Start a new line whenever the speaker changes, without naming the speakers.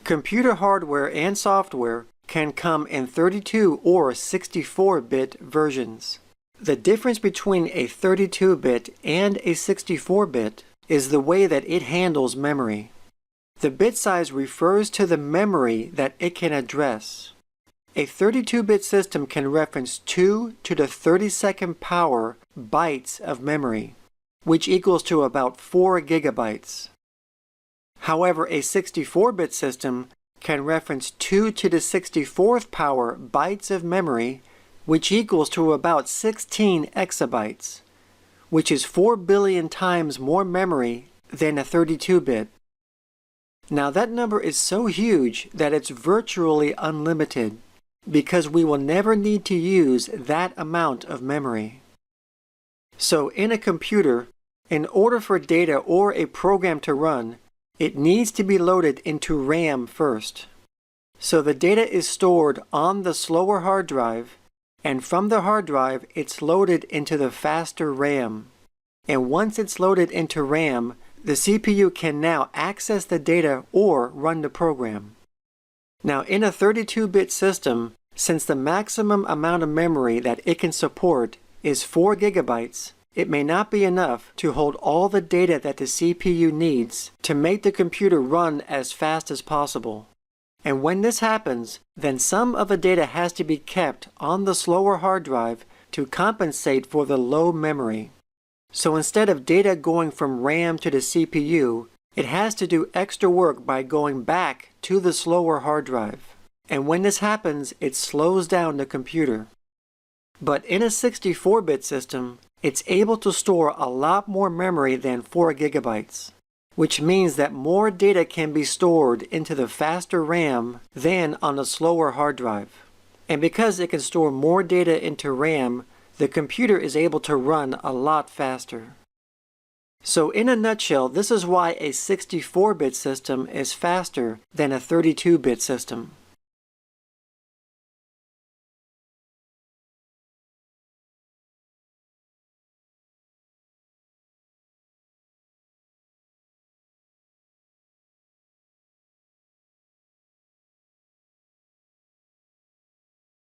Computer hardware and software can come in 32 or 64-bit versions. The difference between a 32-bit and a 64-bit is the way that it handles memory. The bit size refers to the memory that it can address. A 32-bit system can reference 2 to the 32nd power bytes of memory, which equals to about 4 gigabytes. However, a 64-bit system can reference 2 to the 64th power bytes of memory, which equals to about 16 exabytes, which is 4 billion times more memory than a 32-bit. Now that number is so huge that it's virtually unlimited, because we will never need to use that amount of memory. So in a computer, in order for data or a program to run, it needs to be loaded into RAM first. So the data is stored on the slower hard drive, and from the hard drive it's loaded into the faster RAM. And once it's loaded into RAM, the CPU can now access the data or run the program. Now in a 32-bit system, since the maximum amount of memory that it can support is 4 gigabytes, it may not be enough to hold all the data that the CPU needs to make the computer run as fast as possible. And when this happens, then some of the data has to be kept on the slower hard drive to compensate for the low memory. So instead of data going from RAM to the CPU, it has to do extra work by going back to the slower hard drive. And when this happens, it slows down the computer. But in a 64-bit system, it's able to store a lot more memory than 4 gigabytes, which means that more data can be stored into the faster RAM than on a slower hard drive. And because it can store more data into RAM, the computer is able to run a lot faster. So in a nutshell, this is why a 64-bit system is faster than a 32-bit system.